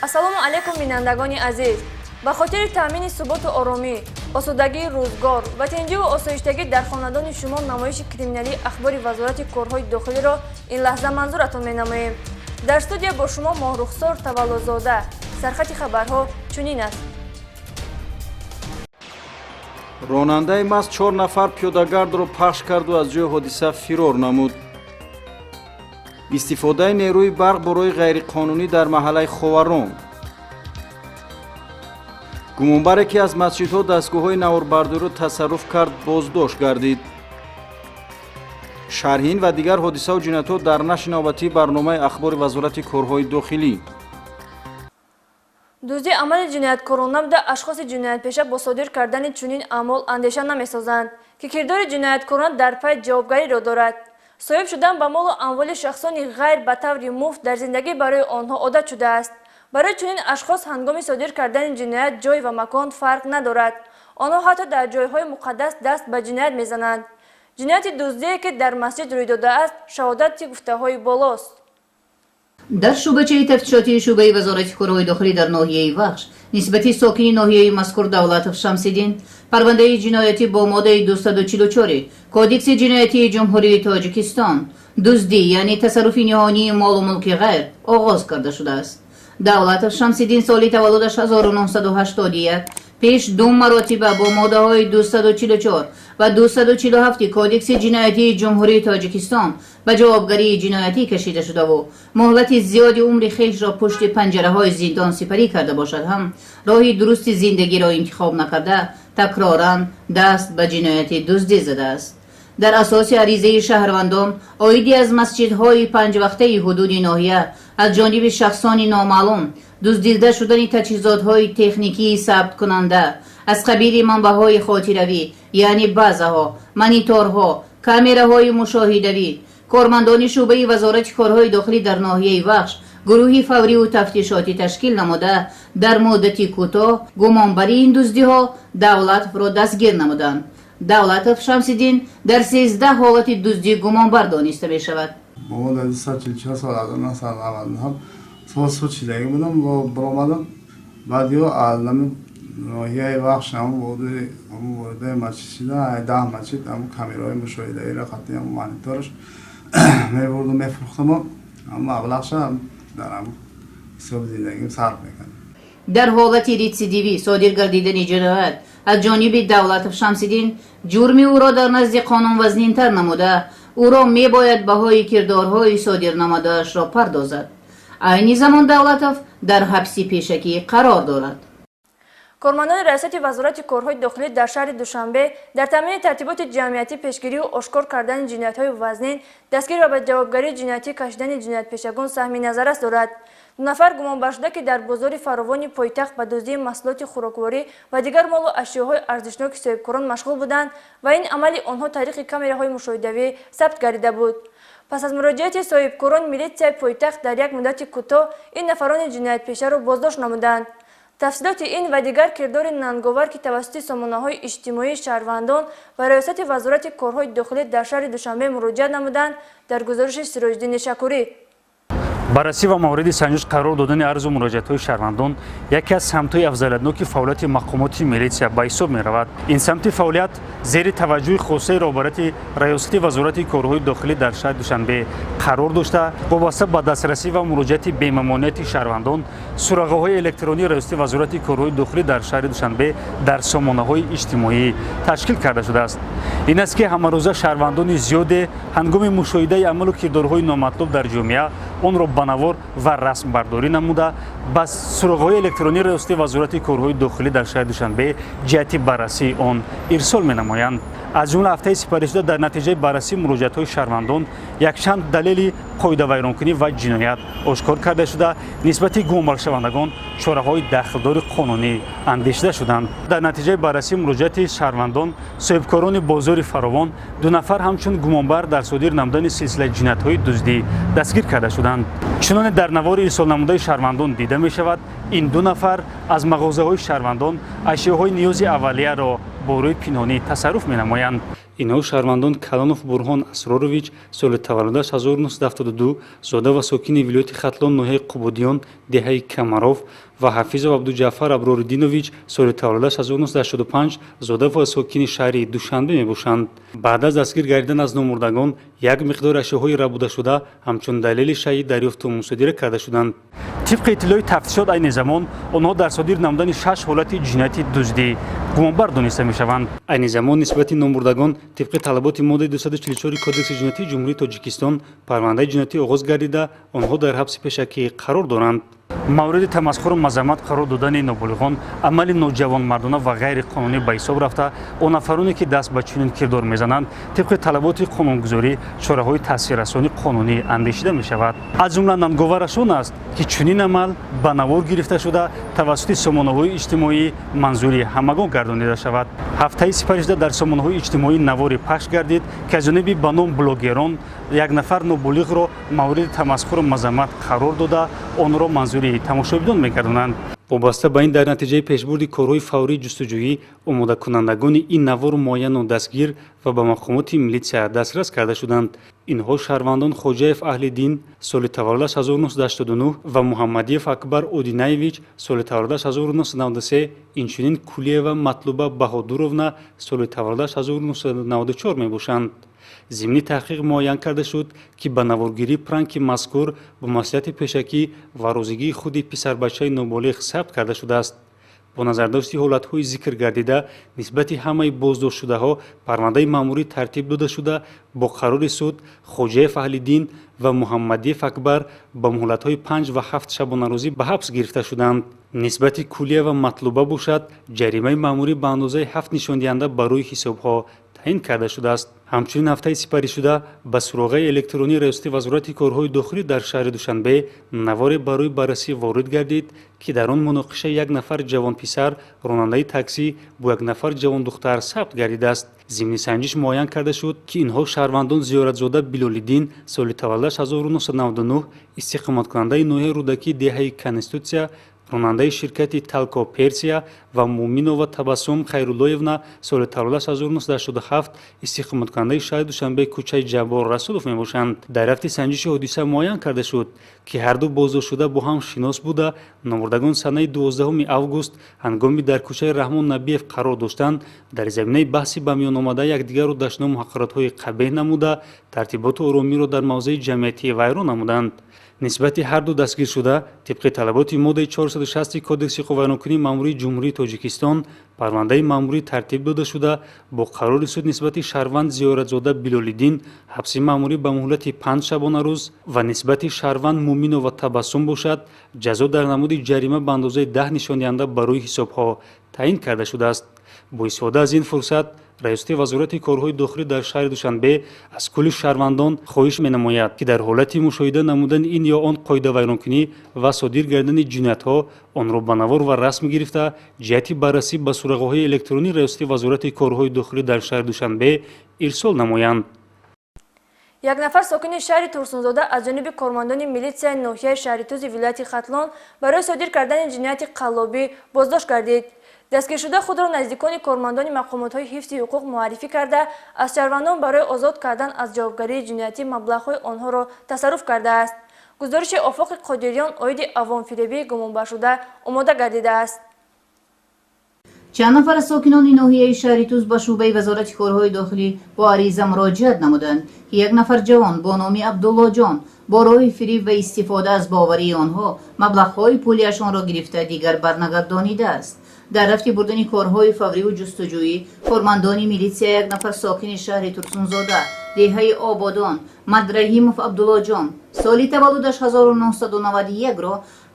ассалому алайкум бинандагони азиз. ба хотири таъмини суботу оромӣ, осудагии рӯзгор ва тинҷиву осоиштагӣ дар хонадони шумо намоиши криминалии ахбори вазорати корҳои дохилиро ин лаҳза манзуратон менамоем. дар студия бо шумо моҳрухсор таваллузода. сархати хабарҳо чунин аст. ронандаи маст 4 нафар пиёдагардро пахш карду аз ҷои ҳодиса фирор намуд. истифодаи нерӯи барқ борои ғайриқонунӣ дар маҳаллаи ховарон. гумонбаре ки аз масҷидҳо дастгоҳҳои наворбардориро тасарруф кард боздошт гардид. шарҳин ва дигар ҳодисаҳо ҷиноятҳо дар нашри навбатии барномаи ахбори вазорати корҳои дохилӣ. дузди амали ҷинояткорона буда ашхоси ҷиноятпеша бо содир кардани чунин аъмол андеша намесозанд ки кирдори ҷинояткорона дар пай ҷавобгариро дорад. соҳиб шудан ба молу амволи шахсони ғайр ба таври муфт дар зиндагӣ барои онҳо одат шудааст. барои чунин ашхос ҳангоми содир кардани ҷиноят ҷой ва макон фарқ надорад. онҳо ҳатто дар ҷойҳои муқаддас даст ба ҷиноят мезананд. ҷинояти дуздие ки дар масҷид рӯй додааст шаҳодати гуфтаҳои болост. дар шӯъбачаи тафтишоти шӯъбаи вазорати корҳои дохилӣ дар ноҳияи Вахш нисбати сокини ноҳияи мазкур Давлатов Шамсиддин парвандаи ҷиноятӣ бо моддаи 244 кодекси ҷиноятии ҷумҳурии Тоҷикистон дуздӣ яъне тасарруфи ниҳонии молу мулки ғайр оғоз карда шудааст. Давлатов Шамсиддин соли таваллудаш 1981 пеш 2 маротиба бо моддаҳои 244 ва 247 кодекси ҷиноятии ҷумҳурии Тоҷикистон ба ҷавобгарии ҷиноятӣ кашида шудаву муҳлати зиёди умри хешро пушти панҷараҳои зиндон сипарӣ карда бошад ҳам роҳи дурусти зиндагиро интихоб накарда такроран даст ба ҷинояти дуздӣ задааст. дар асоси аризаи шаҳрвандон оиди аз масҷидҳои панҷвақтаи ҳудуди ноҳия аз ҷониби шахсони номаълум дуздида шудани таҷҳизотҳои техникии сабткунанда аз қабили манбаъҳои хотиравӣ яъне базаҳо, мониторҳо, камераҳои мушоҳидавӣ кормандони шӯъбаи вазорати корҳои дохилӣ дар ноҳияи Вахш гурӯҳи фавриву тафтишотӣ ташкил намуда дар муддати кӯтоҳ гумонбари ин дуздиҳо Давлатовро дастгир намуданд. Давлатов Шамсиддин дар 13 ҳолати дуздӣ гумонбар дониста мешавад. سوچیدگی بودم و برآمدم بعد یه عالم ناحیه وقت هم بوده مسجد 10 مسجد هم کامرای مشاهده‌ای را خطی هم مانیتورش می‌بردم می‌فروختم اما ابلاغش هم دارم حساب زندگیم صرف می‌کنم. در حالت ریتسیدیوی صادر گردیدن جنایت از جانب Давлатов Шамсиддин جرمی او را در نزد قانون وزنین‌تر نموده او را می‌باید بهای کردارهای صادر نموده‌اش را پردازد. айни замон Давлатов дар ҳабси пешакӣ қарор дорад. кормандони раисати вазорати корҳои дохилӣ дар шаҳри Душанбе дар таъмини тартиботи ҷамъиятӣ пешгирию ошкор кардани ҷиноятҳои вазнин дастгир ва ба ҷавобгарии ҷиноятӣ кашидани ҷиноятпешагон саҳми назаррас дорад. 2 нафар гумонбаршуда ки дар бозори фаровони пойтахт ба дуздии маҳсулоти хӯрокворӣ ва дигар молу ашёҳои арзишноки соҳибкорон машғул буданд ва ин амали онҳо тариқи камераҳои мушоҳидавӣ сабт гардида буд. пас аз муроҷиати соҳибкорон милитсияи пойтахт дар як муддати кӯтоҳ ин нафарони ҷиноятпешаро боздошт намуданд. тафсилоти ин ва дигар кирдори нанговар ки тавассути сомонаҳои иҷтимоии шаҳрвандон ва раёсати вазорати корҳои дохилӣ дар шаҳри Душанбе муроҷиат намуданд дар гузориши Сироҷиддини Шакурӣ. баррасӣ ва мавриди санҷиш қарор додани арзу муроҷиатҳои шаҳрвандон яке аз самтҳои афзалиятноки фаъолияти мақомоти милитсия ба ҳисоб меравад. ин самти фаъолият зери таваҷҷӯҳи хосаи роҳбарияти раёсати вазорати корҳои дохилӣ дар шаҳри Душанбе қарор дошта вобаста ба дастрасӣ ва муроҷиати бемамонияти шаҳрвандон суроғаҳои электронии раёсати вазорати корҳои дохилӣ дар шаҳри Душанбе дар сомонаҳои иҷтимоӣ ташкил карда шудааст. ин аст ки ҳамарӯза шаҳрвандони зиёде ҳангоми мушоҳидаи амалу кирдорҳои номатлуб дар ҷомеа онро ба навор ва расмбардорӣ намуда ба суроғаҳои электронии раёсати вазорати корҳои дохилӣ дар шаҳри Душанбе ҷиҳати баррасии он ирсол менамоянд. аз ҷумла ҳафтаи сипаришуда дар натиҷаи баррасии муроҷиатҳои шаҳрвандон якчанд далели қоидавайронкунӣ ва ҷиноят ошкор карда шуда нисбати гумонбаршавандагон чораҳои дахлдори қонунӣ андешида шуданд. дар натиҷаи баррасии муроҷиати шаҳрвандон соҳибкорони бозори фаровон 2 нафар ҳамчун гумонбар дар содир намудани силсилаи ҷиноятҳои дуздӣ дастгир карда шуданд. чуноне дар навори ирсолнамудаи шаҳрвандон дида мешавад ин 2 нафар аз мағозаҳои шаҳрвандон ашёҳои ниёзи аввалияро бо рӯи пинҳонӣ тасарруф менамоянд. инҳо шаҳрвандон калонов бурҳон асрорович соли таваллудаш 1972 зода ва сокини вилояти хатлон ноҳияи қубудиён деҳаи камаров ва ҳафизов абдуҷаъфар аброриддинович соли таваллудаш 1965 зода ва сокини шаҳри душанбе мебошанд. баъд аз дастгир гардидан аз номурдагон як миқдори ашёҳои рабудашуда ҳамчун далели шаҳид дарёфту мусодира карда шуданд. тибқи иттилои тафтишот айни замон онҳо дар содир намудани 6 ҳолати ҷинояти дуздӣ гумонбар дониста мешаванд. айни замон нисбати номурдагон тибқи талаботи моддаи 244 кодекси ҷиноятии ҷумҳурии тоҷикистон парвандаи ҷиноятӣ оғоз гардида онҳо дар ҳабси пешакӣ қарор доранд. мавриди тамасхуру мазаммат қарор додани нобулиғон амали ноҷавонмардона ва ғайриқонунӣ ба ҳисоб рафта он нафароне ки даст ба чунин кирдор мезананд тибқи талаботи қонунгузорӣ чораҳои таъсиррасонии қонунӣ андешида мешавад. аз ҷумла нанговараш он аст ки чунин амал ба навор гирифта шуда тавассути сомонаҳои иҷтимоӣ манзури ҳамагон гардонида шавад. ҳафтаи сипаришда дар сомонаҳои иҷтимоӣ навори пахш гардид ки аз ҷониби ба ном блогерон як нафар нобулиғро мавриди тамасхуру мазаммат қарор дода онро манзури тамошобинон мегардонанд. вобаста ба ин дар натиҷаи пешбурди корҳои фаврии ҷустуҷӯӣ омодакунандагони ин навор муайяну дастгир ва ба мақомоти милитсия дастрас карда шуданд. инҳо шаҳрвандон хоҷаев аҳлиддин соли таваллудаш 1989 ва муҳаммадиев акбар одинаевич соли таваллудаш 1993 инчунин кулиева матлуба баҳодуровна соли таваллудаш 1994 мебошанд. зимни таҳқиқ муайян карда шуд ки ба наворгирии пранки мазкур ба маслиҳати пешакӣ ва розигии худи писарбачаи ноболиғ сабт карда шудааст. бо назардошти ҳолатҳои зикр гардида нисбати ҳамаи боздоштшудаҳо парвандаи маъмурӣ тартиб дода шуда бо қарори суд хоҷаев аҳлиддин ва муҳаммадиев акбар ба муҳлатҳои 5 ва 7 шабонарӯзӣ ба ҳабс гирифта шуданд. нисбати кулиева матлуба бошад ҷаримаи маъмурӣ ба андозаи 7 нишондиҳанда ба рӯи ҳисобҳо таъин карда шудааст. ҳамчунин ҳафтаи сипаришуда ба суроғаи электронии раёсати вазорати корҳои дохилӣ дар шаҳри душанбе наворе барои баррасӣ ворид гардид ки дар он муноқиша як нафар ҷавонписар ронандаи таксӣ бо як нафар ҷавондухтар сабт гардидааст. зимни санҷиш муайян карда шуд ки инҳо шаҳрвандон зиёратзода билолиддин соли таваллудаш 1999 истиқоматкунандаи ноҳияи рӯдакии деҳаи конститутсия ронандаи ширкати талко персия ва муминова табассум хайруллоевна соли таваллудаш 1987 истиқоматкунандаи шаҳри душанбе кӯчаи ҷаббор расулов мебошанд. дар рафти санҷиши ҳодиса муайян карда шуд ки ҳарду боздоштшуда бо ҳам шинос буда номурдагон санаи 12 август ҳангоми дар кӯчаи раҳмон набиев қарор доштанд дар заминаи баҳси ба миён омада якдигарро дашно муҳаққиратҳои қабеҳ намуда тартиботу оромиро дар мавзеи ҷамъиятӣ вайрон намуданд. нисбати ҳарду дастгиршуда тибқи талаботи моддаи 460 кодекси қуввайронкунии маъмурии ҷумҳурии тоҷикистон парвандаи маъмурӣ тартиб дода шуда бо қарори суд нисбати шаҳрванд зиёратзода билолиддин ҳабси маъмурӣ ба муҳлати 5 шабонарӯз ва нисбати шаҳрванд муминова табассум бошад ҷазо дар намуди ҷарима ба андозаи 10 нишондиҳанда ба рӯи ҳисобҳо таъин карда шудааст. бо истифода аз ин фурсат раёсати вазорати корҳои дохилӣ дар шаҳри душанбе аз кулли шаҳрвандон хоҳиш менамояд ки дар ҳолати мушоҳида намудани ин ё он қоидавайронкунӣ ва содир гардидани ҷиноятҳо онро ба навор ва расм гирифта ҷиҳати баррасӣ ба суроғаҳои электронии раёсати вазорати корҳои дохилӣ дар шаҳри душанбе ирсол намоянд. як нафар сокини шаҳри турсунзода аз ҷониби кормандони милитсияи ноҳияи шаҳритузи вилояти хатлон барои содир кардани ҷинояти қаллобӣ боздошт гардид. дастгиршуда худро наздикони кормандони мақомотҳои ҳифзи ҳуқуқ муаррифӣ карда аз шаҳрвандон барои озод кардан аз ҷавобгарии ҷиноятӣ маблағҳои онҳоро тасарруф кардааст. гузориши офоқи қодириён оиди авомфиребии гумонбаршуда омода гардидааст. чанд нафар аз сокинони ноҳияи шаҳри туз ба шӯъбаи вазорати корҳои дохилӣ бо ариза муроҷиат намуданд ки як нафар ҷавон бо номи абдуллоҷон бо роҳи фириб ва истифода аз боварии онҳо маблағҳои пулиашонро гирифта дигар барнагардонидааст. дар рафти бурдани корҳои фавриву ҷустуҷӯӣ кормандони милитсия як нафар сокини шаҳри турсунзода деҳаи ободон мадрахимов абдуллоҷон соли таваллудаш 1991-ро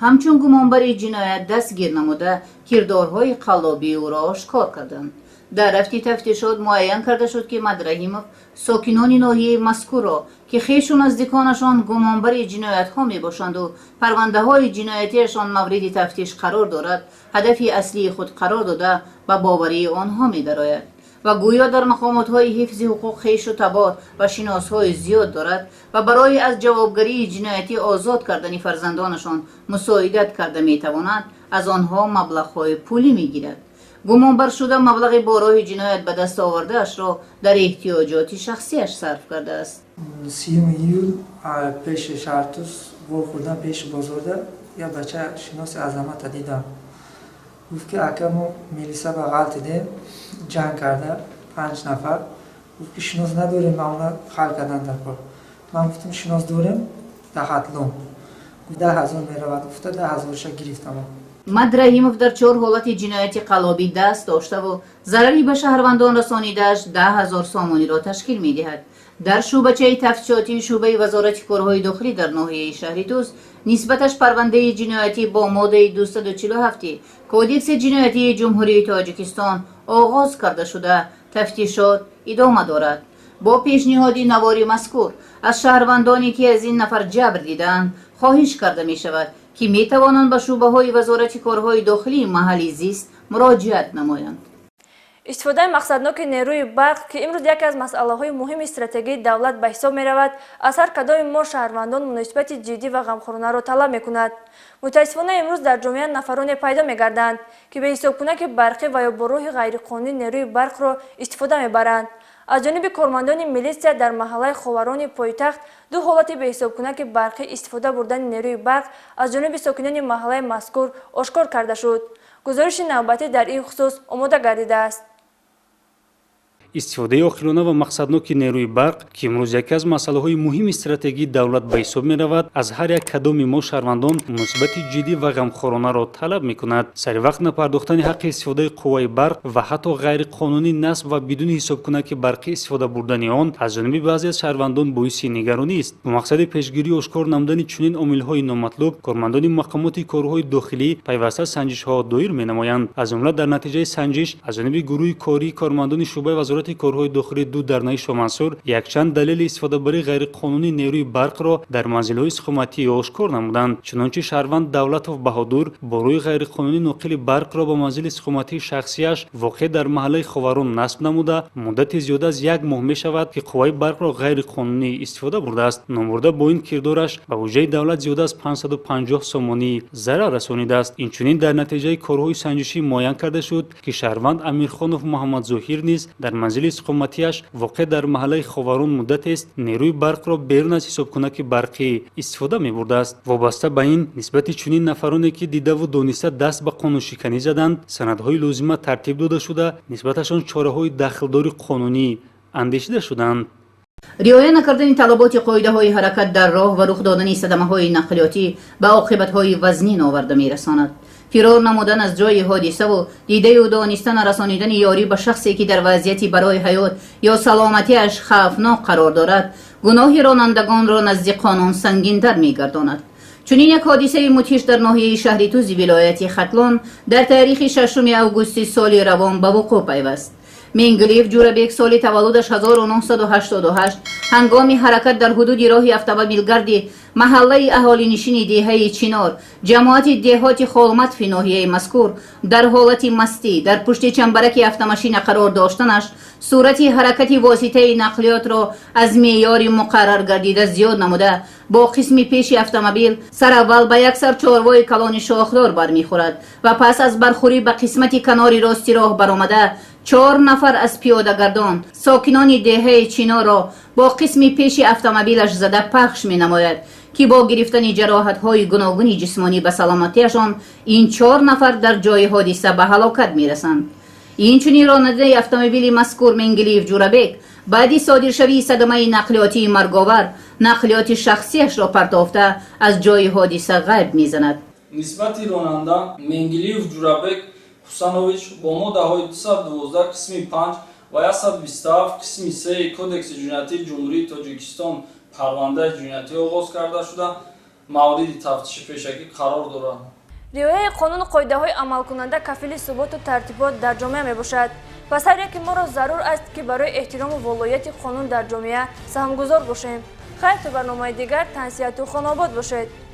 ҳамчун гумонбари ҷиноят дастгир намуда кирдорҳои қаллобии ӯро ошкор карданд. дар рафти тафтишот муайян карда шуд ки мадрахимов сокинони ноҳияи мазкурро ки хешу наздиконашон гумонбари ҷиноятҳо мебошанду парвандаҳои ҷиноятиашон мавриди тафтиш қарор дорад ҳадафи аслии худ қарор дода ба боварии онҳо медарояд ва гӯё дар мақомотҳои ҳифзи ҳуқуқ хешу табор ва шиносҳои зиёд дорад ва барои аз ҷавобгарии ҷиноятӣ озод кардани фарзандонашон мусоидат карда метавонад аз онҳо маблағҳои пулӣ мегирад. گمانبر شده مبلغ بارای جنایت به دست آوردهاش را در احتیاجات شخصیش صرف کرده است. 30 ایول پیش شرطوس و خوردن پیش بازارده یا بچه شناس عظمت دیدم. گفت که اکمو میلیسا بغل دیده جنگ کرده 5 نفر. گفت که شناس نداریم ما اونا خل کردن در کار. من گفتم شناس داریم دخطلون. گفت 10,000 میرود. گفت 10,000 گرفتم. مد رحیموف در 4 حالت جنایتی قلابی دست داشته و ضرری به شهروندان رسانیدهش 10,000 سامانی را تشکیل می‌دهد. در شعبچه تفتیشاتی شعبه وزارت کارهای داخلی در ناحیه شهر توس نسبتش پرونده جنایتی با ماده 247 کودکس جنایتی جمهوری تاجیکستان آغاز کرده شده تفتیشات ادامه دارد. با پیشنهاد نواری مذکور از شهروندانی که از این نفر جبر دیدند خواهش کرده می شود که می توانند به شعبه های وزارت کارهای داخلی محلی زیست مراجعت نمایند. استفاده مقصدناک نیروی برق که امروز یکی از مسئله‌های مهم استراتژی دولت به حساب می‌رود، از هر کدام ما شهروندان مناسبت جدی و غمخورانه را طلب می‌کند. متأسفانه امروز در جامعه نفرانی پیدا می‌گردند که به حساب کمک برقی و یا با راه غیرقانونی نیروی برق را استفاده می‌برند. از جانب کارمندان میلیسیا در محله خاوران پایتخت 2 حالت به حساب کمک برقی استفاده بردن نیروی برق از جانب ساکنان محله مذکور آشکار کرده شد. گزارش نوبتی در این خصوص آماده گردیده است. استفاده عاقلانه و مقصدناک نیروی برق که امروز یکی از مسائل مهم استراتژی دولت به حساب می رود، از هر یک کدام ما شهروندان مناسبت جدی و غمخوارانه را طلب می کند. سر وقت نپرداختن حق استفاده قوای برق و حتی غیر قانونی نصب و بدون حساب کنک برقی استفاده بردن آن از جانب بعضی از شهروندان باعث نگرانی است. با مقصد پیشگیری و آشکار نمودن چنین عامل‌های نامطلوب، کارمندان مقامات کارهای داخلی پیوسته سنجش‌ها دایر می نمایند. از جمله در نتیجه سنجش از جانب گروه کاری کارمندان شعبه وزارت کارهای داخلی 2 در نای شامنسور یکچند دلیل استفاده بر غیر قانونی نیروی برق را در منزل‌های سخمتی آشکار نمودند. چنانچه شهروند دولتوف بهادور با روی غیر قانونی نقل برق را به منزل سخمتی شخصیش واقع در محله خاوران نصب نموده مدت زیاده از 1 ماه می شود که قوای برق را غیر قانونی استفاده برده است. نامبرده با این کردارش به بودجه دولت زیاده از 550 سامانی ضرر رسانیده است. اینچنین در نتیجه کارهای سنجشی معین کرده شد که شهروند امیرخانوف محمد ظاهر نیز در منزل سخمتیش واقع در محله خاوران مدت است نیروی برق را بیرون از حساب کنک برقی استفاده می برده است. وابسته به این نسبت چنین نفرانی که دیده و دانسته دست به قانون شکنی زدند سندهای لازمه ترتیب داده شده نسبتشان چاره‌های دخلداری قانونی اندیشیده شدند. رعایت نکردن طلبات قاعده های حرکت در راه و رخ دادن صدمه های نقلیاتی به عاقبت های وزنی آورده می رساند. فرار نمودن از جای حادثه و دیده و دانستن رسانیدن یاری به شخصی که در وضعیتی برای حیات یا سلامتیش خوفناک قرار دارد گناه رانندگان را نزد قانون سنگین‌تر می‌گرداند. چنین یک حادثه مدهش در ناحیه شهر توز ولایت ختلان در تاریخ 6 اوگوست سال روان به وقوع پیوست. منگلیف جورابک سال تولدش 1988 هنگام حرکت در حدود راه اتومبیلگرد محله اهالی نشین دهه چینار جماعت دهات خالمت فی ناحیه مذکور در حالت مستی در پشت چنبرک اتوماشین قرار داشتنش صورت حرکت واسطه نقلیات را از معیار مقرر گردیده زیاد نموده با قسم پیش اتومبیل سر اول به یک سر چهاروای کلان شاخدار برمیخورد و پس از برخوری به قسمت کناری راستی راه برآمده 4 نفر از پیاده‌گردان ساکنان دهه چینار را با قسم پیش اتومبیلش زده پخش می نماید که با گرفتن جراحت‌های گوناگون جسمانی به سلامتیشان این 4 نفر در جای حادثه به هلاکت می‌رسند. این چنین راننده اتومبیل مذکور منگلیف جورابک بعدی صادر شوی صدمه نقلیاتی مرگاور نقلیات شخصیش را پرتافته از جای حادثه غیب می‌زند. نسبت راننده منگلیف جورابک حسنویچ با ماده 212 قسم 5 و 127 قسم 3 کودکس جنایتی جمهوری تاجیکستان پرونده جنایتی آغاز کرده شده مورد تفتیش پیشگی قرار دارد. رعایت قانون قاعده های عمل کننده کفیل ثبات و ترتیبات در جامعه می باشد. پس هر یک ما را ضرور است که برای احترام و ولایت قانون در جامعه سهمگذار باشیم. خیر تا برنامه دیگر تنسیت و خاناباد باشید.